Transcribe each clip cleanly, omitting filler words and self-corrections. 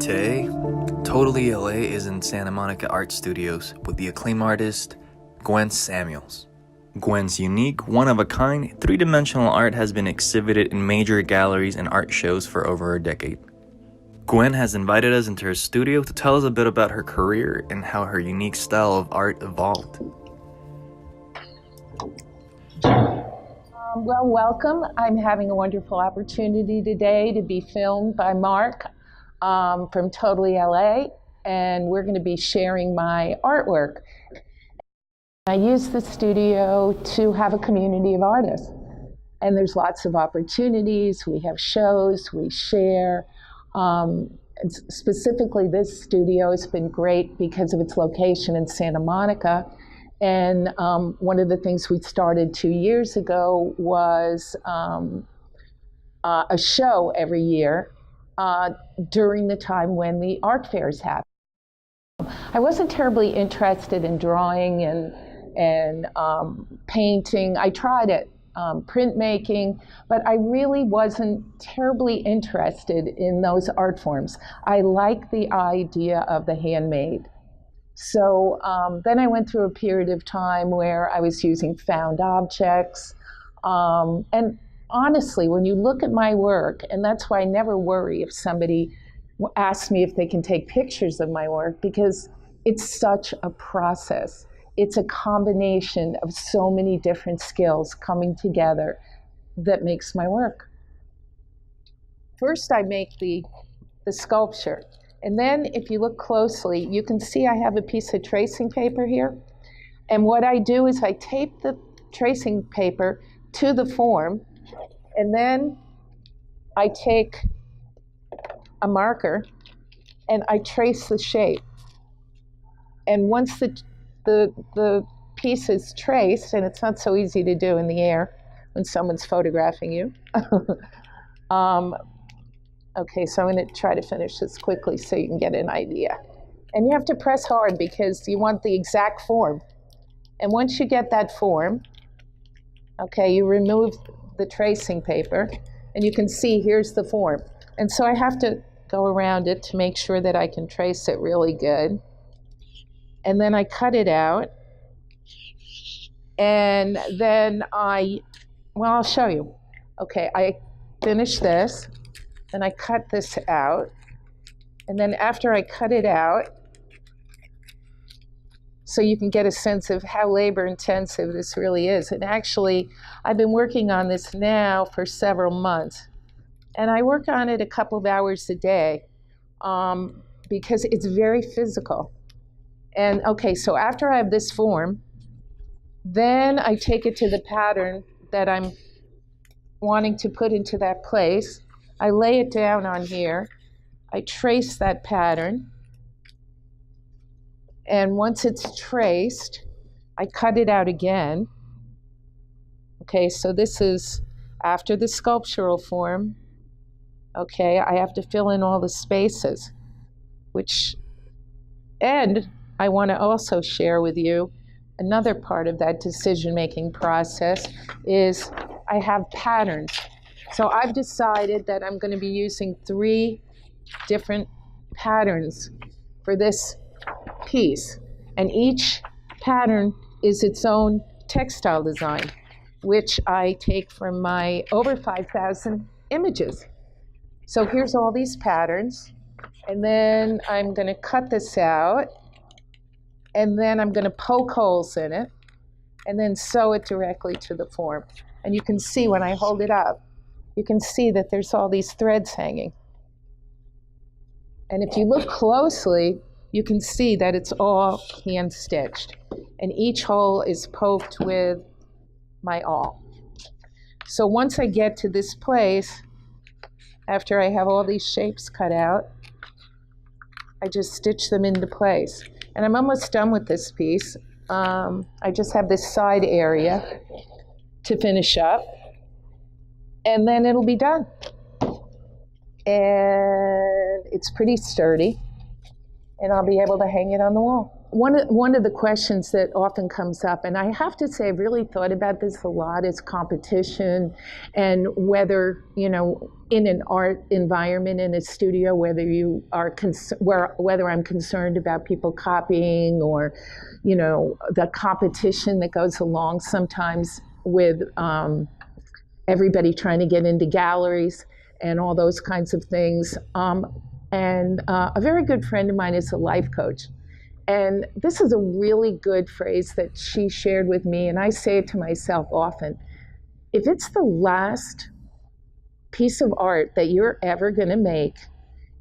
Today, Totally LA is in Santa Monica Art Studios with the acclaimed artist Gwen Samuels. Gwen's unique, one-of-a-kind, three-dimensional art has been exhibited in major galleries and art shows for over a decade. Gwen has invited us into her studio to tell us a bit about her career and how her unique style of art evolved. Well, welcome. I'm having a wonderful opportunity today to be filmed by Mark from Totally LA, and we're going to be sharing my artwork. I use the studio to have a community of artists, and there's lots of opportunities. We have shows, we share. Specifically, this studio has been great because of its location in Santa Monica. And one of the things we started 2 years ago was a show every year during the time when the art fairs happen. I wasn't terribly interested in drawing and painting. I tried it, printmaking, but I really wasn't terribly interested in those art forms. I like the idea of the handmade. So then I went through a period of time where I was using found objects. And honestly, when you look at my work, and that's why I never worry if somebody asks me if they can take pictures of my work, because it's such a process. It's a combination of so many different skills coming together that makes my work. First, I make the sculpture. And then if you look closely, you can see I have a piece of tracing paper here. And what I do is I tape the tracing paper to the form, and then I take a marker and I trace the shape. And once the piece is traced, and it's not so easy to do in the air when someone's photographing you, okay, so I'm going to try to finish this quickly so you can get an idea. And you have to press hard because you want the exact form. And once you get that form, okay, you remove the tracing paper, and you can see here's the form. And so I have to go around it to make sure that I can trace it really good. And then I cut it out. And then I'll show you. Okay, I finish this. Then I cut this out, and then after I cut it out, so you can get a sense of how labor intensive this really is. And actually, I've been working on this now for several months, and I work on it a couple of hours a day because it's very physical. And okay, so after I have this form, then I take it to the pattern that I'm wanting to put into that place. I lay it down on here, I trace that pattern, and once it's traced, I cut it out again. Okay, so this is after the sculptural form. Okay, I have to fill in all the spaces, and I want to also share with you another part of that decision-making process is I have patterns. So I've decided that I'm going to be using 3 different patterns for this piece. And each pattern is its own textile design, which I take from my over 5,000 images. So here's all these patterns. And then I'm going to cut this out. And then I'm going to poke holes in it. And then sew it directly to the form. And you can see when I hold it up, you can see that there's all these threads hanging. And if you look closely, you can see that it's all hand stitched. And each hole is poked with my awl. So once I get to this place, after I have all these shapes cut out, I just stitch them into place. And I'm almost done with this piece. I just have this side area to finish up. And then it'll be done. And it's pretty sturdy. And I'll be able to hang it on the wall. one of the questions that often comes up, and I have to say I've really thought about this a lot, is competition, and whether, in an art environment in a studio, whether you are whether I'm concerned about people copying, or the competition that goes along sometimes with everybody trying to get into galleries and all those kinds of things. And a very good friend of mine is a life coach. And this is a really good phrase that she shared with me, and I say it to myself often. If it's the last piece of art that you're ever going to make,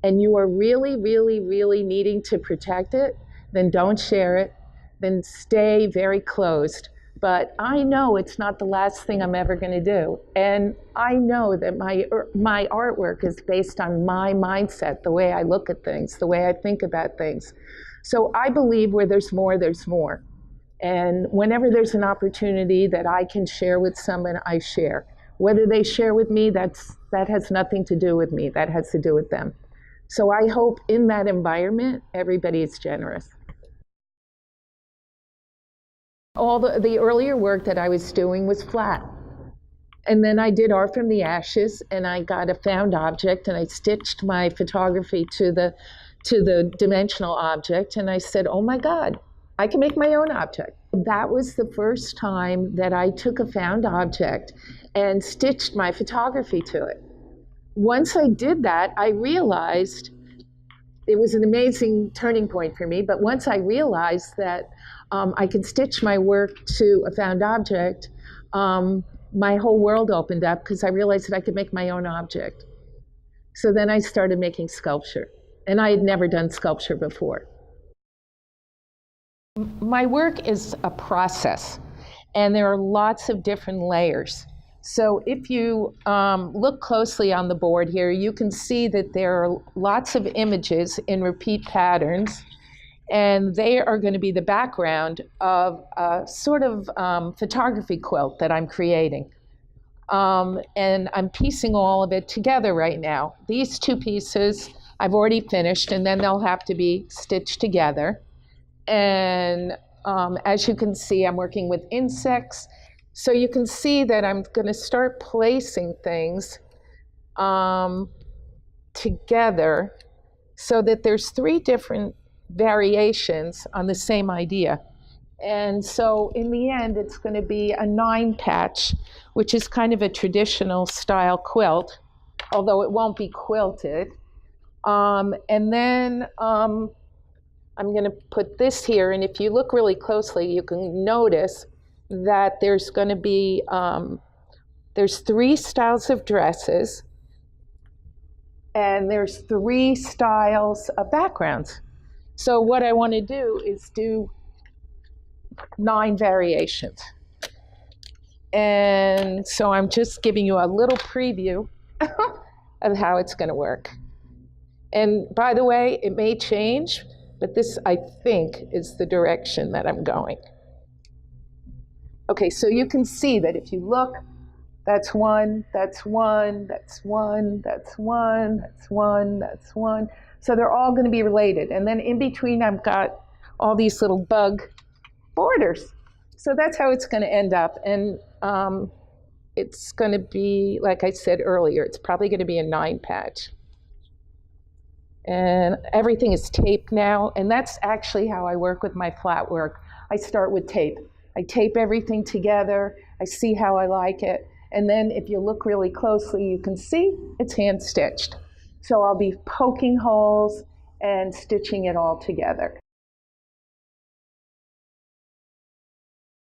and you are really, really, really needing to protect it, then don't share it. Then stay very closed. But I know it's not the last thing I'm ever going to do. And I know that my artwork is based on my mindset, the way I look at things, the way I think about things. So I believe where there's more, there's more. And whenever there's an opportunity that I can share with someone, I share. Whether they share with me, that has nothing to do with me. That has to do with them. So I hope in that environment, everybody is generous. All the earlier work that I was doing was flat. And then I did art from the ashes, and I got a found object, and I stitched my photography to the dimensional object, and I said, oh my God, I can make my own object. That was the first time that I took a found object and stitched my photography to it. Once I did that, I realized it was an amazing turning point for me, but once I realized that I could stitch my work to a found object, my whole world opened up, because I realized that I could make my own object. So then I started making sculpture, and I had never done sculpture before. My work is a process, and there are lots of different layers. So if you look closely on the board here, you can see that there are lots of images in repeat patterns, and they are going to be the background of a sort of photography quilt that I'm creating. And I'm piecing all of it together right now. These two pieces I've already finished, and then they'll have to be stitched together. And as you can see, I'm working with insects. So you can see that I'm going to start placing things together so that there's 3 different variations on the same idea. And so in the end, it's going to be a 9-patch, which is kind of a traditional style quilt, although it won't be quilted. And then I'm going to put this here, and if you look really closely, you can notice that there's going to be, there's 3 styles of dresses, and there's 3 styles of backgrounds. So what I want to do is do 9 variations. And so I'm just giving you a little preview of how it's going to work. And by the way, it may change, but this, I think, is the direction that I'm going. Okay, so you can see that if you look, that's 1, that's 1, that's 1, that's 1, that's 1, that's 1. So they're all going to be related. And then in between, I've got all these little bug borders. So that's how it's going to end up. And it's going to be, like I said earlier, it's probably going to be a 9-patch. And everything is taped now. And that's actually how I work with my flat work. I start with tape. I tape everything together. I see how I like it. And then if you look really closely, you can see it's hand stitched. So I'll be poking holes and stitching it all together.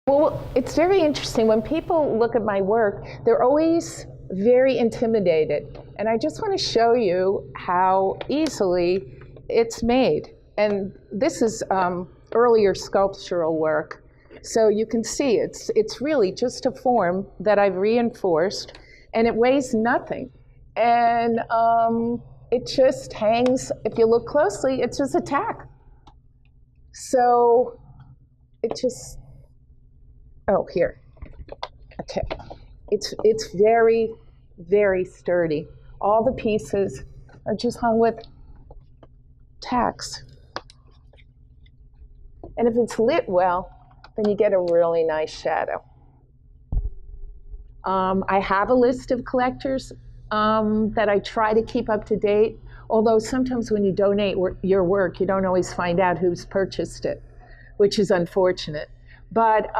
Well, it's very interesting. When people look at my work, they're always very intimidated. And I just want to show you how easily it's made. And this is earlier sculptural work. So you can see it's really just a form that I've reinforced, and it weighs nothing. And it just hangs, if you look closely, it's just a tack. So it just, oh, here. Okay. It's very, very sturdy. All the pieces are just hung with tacks. And if it's lit well, then you get a really nice shadow. I have a list of collectors that I try to keep up to date, although sometimes when you donate your work, you don't always find out who's purchased it, which is unfortunate. But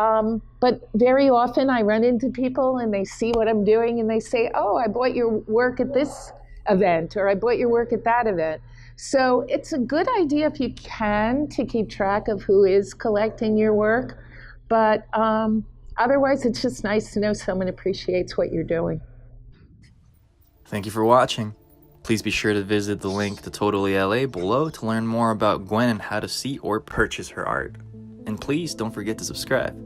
very often I run into people and they see what I'm doing and they say, oh, I bought your work at this event, or I bought your work at that event. So it's a good idea if you can to keep track of who is collecting your work. But otherwise, it's just nice to know someone appreciates what you're doing. Thank you for watching. Please be sure to visit the link to Totally LA below to learn more about Gwen and how to see or purchase her art. And please don't forget to subscribe.